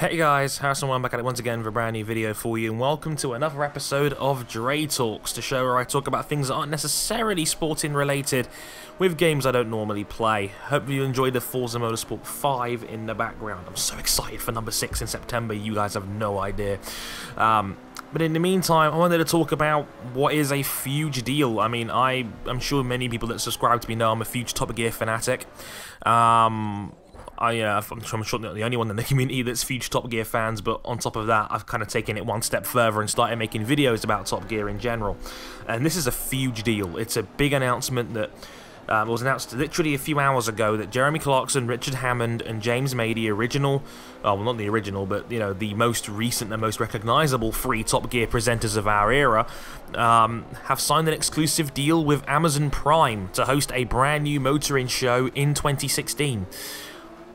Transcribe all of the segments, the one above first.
Hey guys, Harrison back at it once again for a brand new video for you, and welcome to another episode of Dre Talks, the show where I talk about things that aren't necessarily sporting related with games I don't normally play. Hope you enjoyed the Forza Motorsport 5 in the background. I'm so excited for number 6 in September, you guys have no idea. But in the meantime, I wanted to talk about what is a huge deal. I mean, I'm sure many people that subscribe to me know I'm a huge Top Gear fanatic. I'm sure not the only one in the community that's huge Top Gear fans, but on top of that, I've kind of taken it one step further and started making videos about Top Gear in general. And this is a huge deal. It's a big announcement that was announced literally a few hours ago that Jeremy Clarkson, Richard Hammond, and James May, the original, well, not the original, but you know, the most recent and most recognizable three Top Gear presenters of our era, have signed an exclusive deal with Amazon Prime to host a brand new motoring show in 2016.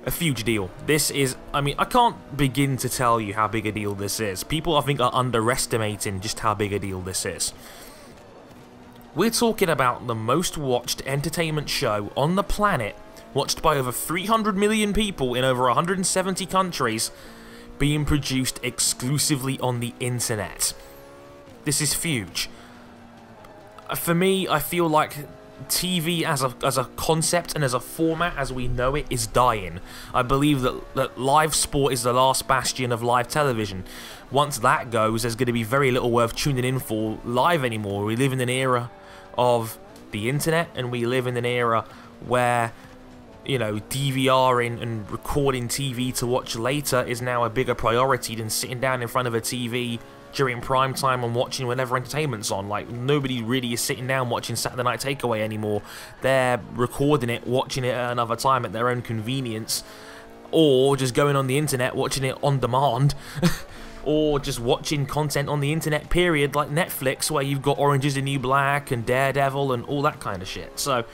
A huge deal. This is, I mean, I can't begin to tell you how big a deal this is. People, I think, are underestimating just how big a deal this is. We're talking about the most watched entertainment show on the planet, watched by over 300 million people in over 170 countries, being produced exclusively on the internet. This is huge. For me, I feel like TV as a concept and as a format as we know it is dying. I believe that live sport is the last bastion of live television. Once that goes, there's going to be very little worth tuning in for live anymore. We live in an era of the internet, and we live in an era where, you know, DVRing and recording TV to watch later is now a bigger priority than sitting down in front of a TV during prime time and watching whenever entertainment's on. Like, nobody really is sitting down watching Saturday Night Takeaway anymore. They're recording it, watching it at another time at their own convenience, or just going on the internet, watching it on demand, or just watching content on the internet, period, like Netflix, where you've got Orange is the New Black and Daredevil and all that kind of shit. So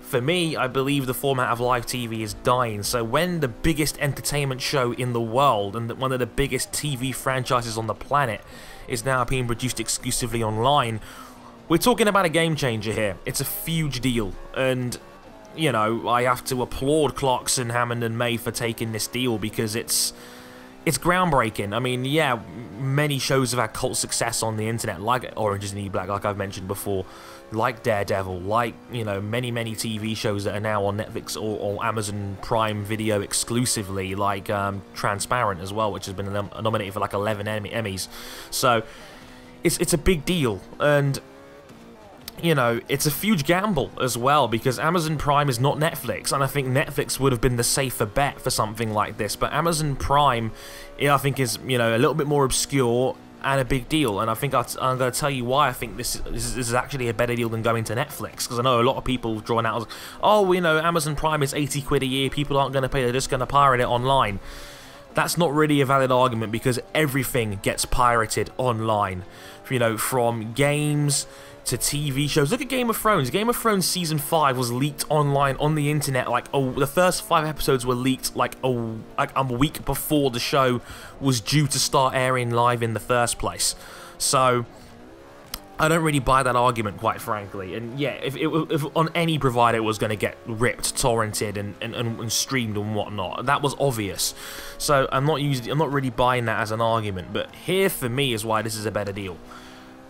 for me, I believe the format of live TV is dying. So when the biggest entertainment show in the world and one of the biggest TV franchises on the planet is now being produced exclusively online, we're talking about a game changer here. It's a huge deal, and you know, I have to applaud Clarkson, Hammond, and May for taking this deal, because it's groundbreaking. I mean, yeah, many shows have had cult success on the internet, like Orange is the New Black, like I've mentioned before, like Daredevil, like, you know, many TV shows that are now on Netflix or Amazon Prime Video exclusively, like Transparent as well, which has been nominated for like 11 Emmys. So it's a big deal, and you know, it's a huge gamble as well, because Amazon Prime is not Netflix, and I think Netflix would have been the safer bet for something like this. But Amazon Prime, I think, is, you know, a little bit more obscure and a big deal, and I think I'm going to tell you why I think this is actually a better deal than going to Netflix, because I know a lot of people drawn out as, oh, you know, Amazon Prime is 80 quid a year, people aren't going to pay, they're just going to pirate it online. That's not really a valid argument, because everything gets pirated online, you know, from games to TV shows. Look at Game of Thrones. Game of Thrones Season 5 was leaked online on the internet. Like, the first 5 episodes were leaked like a week before the show was due to start airing live in the first place. So I don't really buy that argument, quite frankly. And yeah, if on any provider it was going to get ripped, torrented, and streamed and whatnot, that was obvious. So I'm not really buying that as an argument. But here, for me, is why this is a better deal.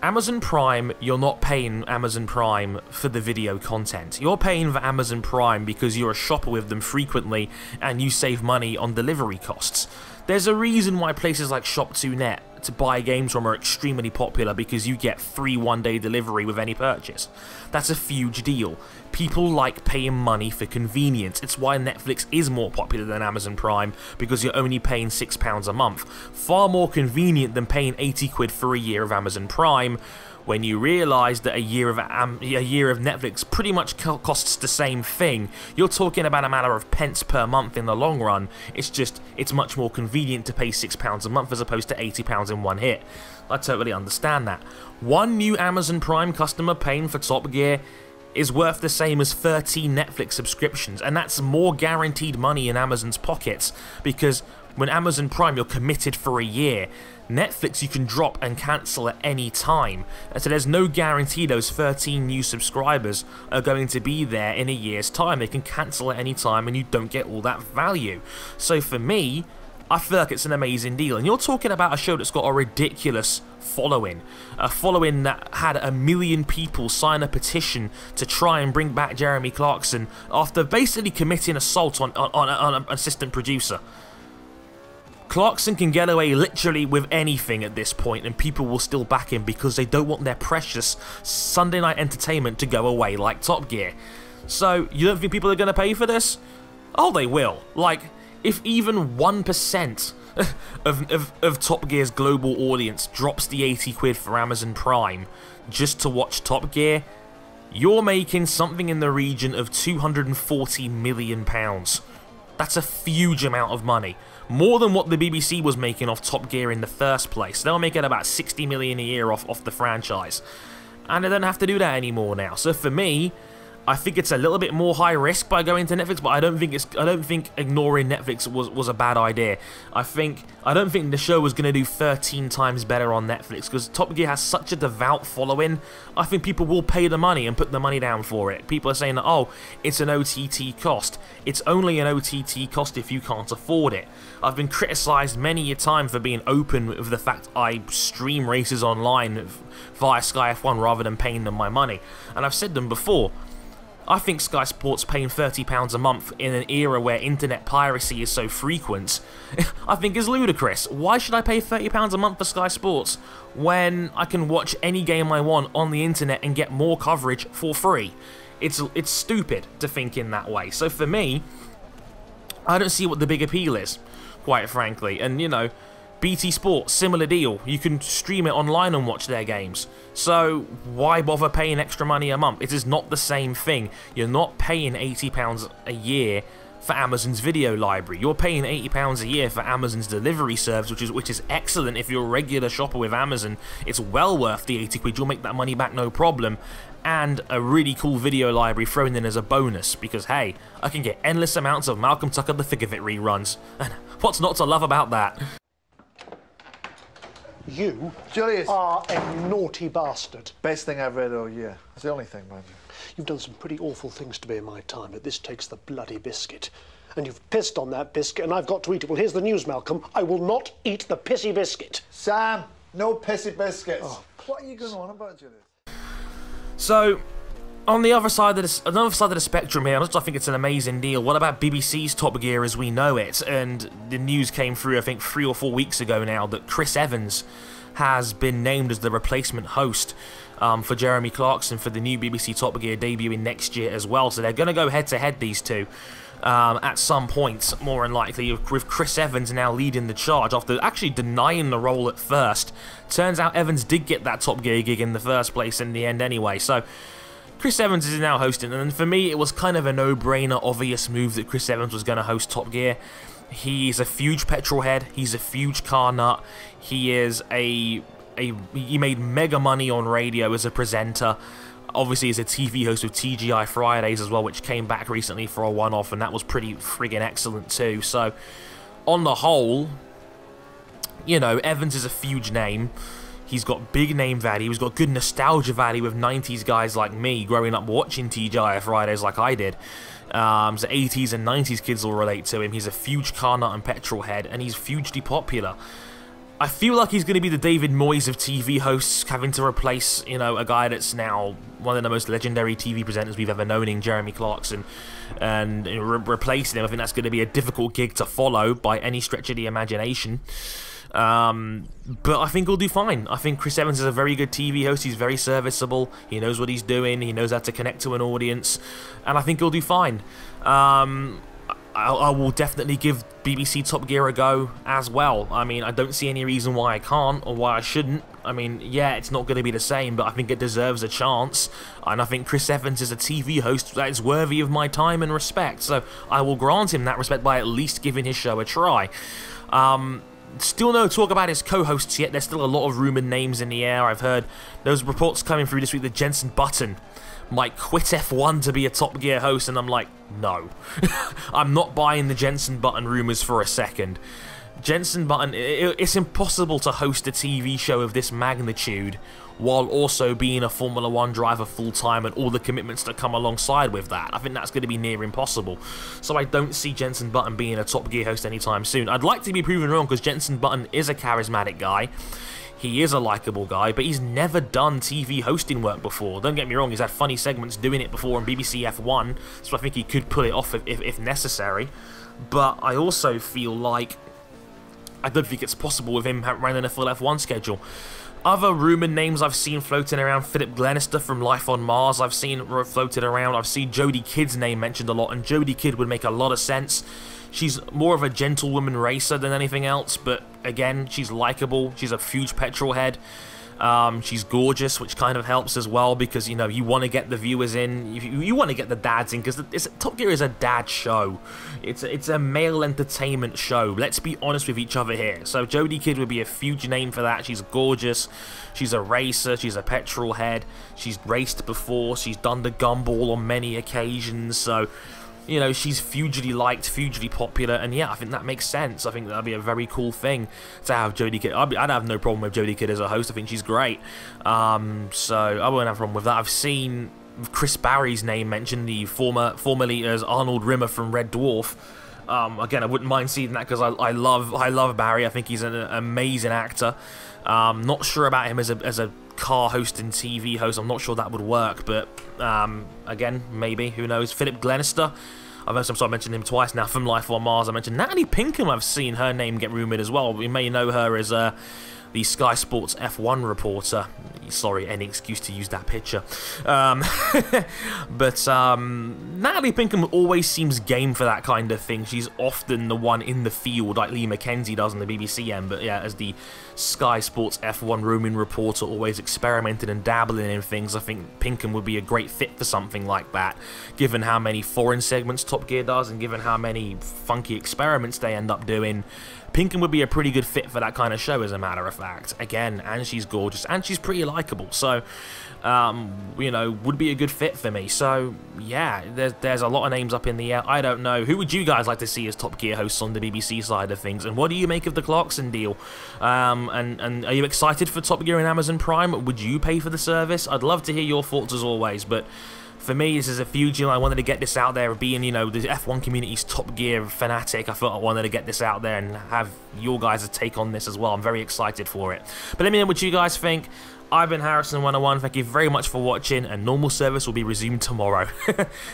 Amazon Prime, you're not paying Amazon Prime for the video content. You're paying for Amazon Prime because you're a shopper with them frequently and you save money on delivery costs. There's a reason why places like Shop2Net to buy games from are extremely popular, because you get free one-day delivery with any purchase. That's a huge deal. People like paying money for convenience. It's why Netflix is more popular than Amazon Prime, because you're only paying £6 a month. Far more convenient than paying 80 quid for a year of Amazon Prime, when you realise that a year of Netflix pretty much costs the same thing. You're talking about a matter of pence per month in the long run. It's much more convenient to pay £6 a month as opposed to £80 in one hit. I totally understand that. One new Amazon Prime customer paying for Top Gear is worth the same as 13 Netflix subscriptions, and that's more guaranteed money in Amazon's pockets, because when Amazon Prime, you're committed for a year. Netflix, you can drop and cancel at any time, and so there's no guarantee those 13 new subscribers are going to be there in a year's time. They can cancel at any time and you don't get all that value. So for me, I feel like it's an amazing deal. And you're talking about a show that's got a ridiculous following. A following that had 1 million people sign a petition to try and bring back Jeremy Clarkson after basically committing assault on an assistant producer. Clarkson can get away literally with anything at this point and people will still back him because they don't want their precious Sunday night entertainment to go away like Top Gear. So, you don't think people are going to pay for this? Oh, they will. Like, if even 1% of Top Gear's global audience drops the 80 quid for Amazon Prime just to watch Top Gear, you're making something in the region of £240 million. That's a huge amount of money. More than what the BBC was making off Top Gear in the first place. They were making about 60 million a year off the franchise. And they don't have to do that anymore now. So for me, I think it's a little bit more high risk by going to Netflix, but I don't think ignoring Netflix was a bad idea. I don't think the show was going to do 13 times better on Netflix because Top Gear has such a devout following. I think people will pay the money and put the money down for it. People are saying that, oh, it's an OTT cost. It's only an OTT cost if you can't afford it. I've been criticised many a time for being open with the fact I stream races online via Sky F1 rather than paying them my money. And I've said them before. I think Sky Sports paying £30 a month in an era where internet piracy is so frequent, I think is ludicrous. Why should I pay £30 a month for Sky Sports when I can watch any game I want on the internet and get more coverage for free? It's stupid to think in that way. So for me, I don't see what the big appeal is, quite frankly. And, you know, BT Sport, similar deal. You can stream it online and watch their games. So why bother paying extra money a month? It is not the same thing. You're not paying £80 a year for Amazon's video library. You're paying £80 a year for Amazon's delivery service, which is excellent if you're a regular shopper with Amazon. It's well worth the 80 quid. You'll make that money back no problem. And a really cool video library thrown in as a bonus because, hey, I can get endless amounts of Malcolm Tucker the Thick of It reruns. And what's not to love about that? You Julius. are a naughty bastard. Best thing I've read all year. It's the only thing, mind you. You've done some pretty awful things to me in my time, but this takes the bloody biscuit. And you've pissed on that biscuit, and I've got to eat it. Well, here's the news, Malcolm. I will not eat the pissy biscuit. Sam, no pissy biscuits. Oh, what are you going on about, Julius? So, on the other side of the spectrum here, I think it's an amazing deal. What about BBC's Top Gear as we know it? And the news came through, I think, 3 or 4 weeks ago now, that Chris Evans has been named as the replacement host for Jeremy Clarkson for the new BBC Top Gear debuting next year as well. So they're going to go head-to-head, these two, at some point, more than likely, with Chris Evans now leading the charge after actually denying the role at first. Turns out Evans did get that Top Gear gig in the first place in the end anyway, so Chris Evans is now hosting, and for me it was kind of a no-brainer, obvious move that Chris Evans was going to host Top Gear. He's a huge petrol head, he's a huge car nut, he made mega money on radio as a presenter. Obviously he's a TV host with TGI Fridays as well, which came back recently for a one-off, and that was pretty friggin' excellent too. So, on the whole, you know, Evans is a huge name. He's got big name value, he's got good nostalgia value with 90s guys like me growing up watching TGI Fridays like I did. So 80s and 90s kids will relate to him. He's a huge car nut and petrol head, and he's hugely popular. I feel like he's going to be the David Moyes of TV hosts, having to replace, you know, a guy that's now one of the most legendary TV presenters we've ever known in Jeremy Clarkson, and replacing him. I think that's going to be a difficult gig to follow by any stretch of the imagination. But I think he'll do fine. I think Chris Evans is a very good TV host. He's very serviceable. He knows what he's doing. He knows how to connect to an audience, and I think he'll do fine. I will definitely give BBC Top Gear a go as well. I mean, I don't see any reason why I can't or why I shouldn't. I mean, yeah, it's not going to be the same, but I think it deserves a chance. And I think Chris Evans is a TV host that is worthy of my time and respect. So I will grant him that respect by at least giving his show a try. Still no talk about his co-hosts yet. There's still a lot of rumoured names in the air. I've heard those reports coming through this week that Jenson Button might quit F1 to be a Top Gear host, and I'm like, no. I'm not buying the Jenson Button rumours for a second. Jenson Button, it's impossible to host a TV show of this magnitude while also being a Formula 1 driver full-time and all the commitments that come alongside with that. I think that's going to be near impossible. So I don't see Jenson Button being a Top Gear host anytime soon. I'd like to be proven wrong, because Jenson Button is a charismatic guy. He is a likable guy, but he's never done TV hosting work before. Don't get me wrong, he's had funny segments doing it before on BBC F1, so I think he could pull it off if necessary. But I also feel like I don't think it's possible with him running a full F1 schedule. Other rumoured names I've seen floating around: Philip Glenister from Life on Mars, I've seen floated around. I've seen Jodie Kidd's name mentioned a lot, and Jodie Kidd would make a lot of sense. She's more of a gentlewoman racer than anything else, but again, she's likable. She's a huge petrol head. She's gorgeous, which kind of helps as well, because, you know, you want to get the viewers in, you want to get the dads in, because Top Gear is a dad show. It's a male entertainment show. Let's be honest with each other here. So Jodie Kidd would be a huge name for that. She's gorgeous. She's a racer. She's a petrol head. She's raced before. She's done the gumball on many occasions. So, you know, she's hugely liked, hugely popular, and yeah, I think that makes sense. I think that'd be a very cool thing to have Jodie Kidd. I'd have no problem with Jodie Kidd as a host. I think she's great. So I won't have a problem with that. I've seen Chris Barry's name mentioned, the formerly as Arnold Rimmer from Red Dwarf. Again, I wouldn't mind seeing that, because I love Barry. I think he's an amazing actor. Not sure about him as a car host and TV host. I'm not sure that would work, but again, maybe, who knows. Philip Glenister, I've mentioned him twice now from Life on Mars. I mentioned Natalie Pinkham. I've seen her name get rumoured as well. We may know her as the Sky Sports F1 reporter. Sorry, any excuse to use that picture. But Natalie Pinkham always seems game for that kind of thing. She's often the one in the field, like Lee Mackenzie does on the BBC end. But yeah, as the Sky Sports F1 roaming reporter, always experimenting and dabbling in things, I think Pinkham would be a great fit for something like that, given how many foreign segments Top Gear does, and given how many funky experiments they end up doing. Pinkham would be a pretty good fit for that kind of show, as a matter of fact. Again, and she's gorgeous, and she's pretty likable, so, you know, would be a good fit for me. So, yeah, there's a lot of names up in the air. I don't know. Who would you guys like to see as Top Gear hosts on the BBC side of things, and what do you make of the Clarkson deal? And are you excited for Top Gear and Amazon Prime? Would you pay for the service? I'd love to hear your thoughts as always, but for me, this is a huge deal. I wanted to get this out there, being, you know, the F1 community's Top Gear fanatic. I thought I wanted to get this out there and have your guys' take on this as well. I'm very excited for it. But let me know what you guys think. I've been Harrison101. Thank you very much for watching, and normal service will be resumed tomorrow.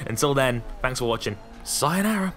Until then, thanks for watching. Sayonara.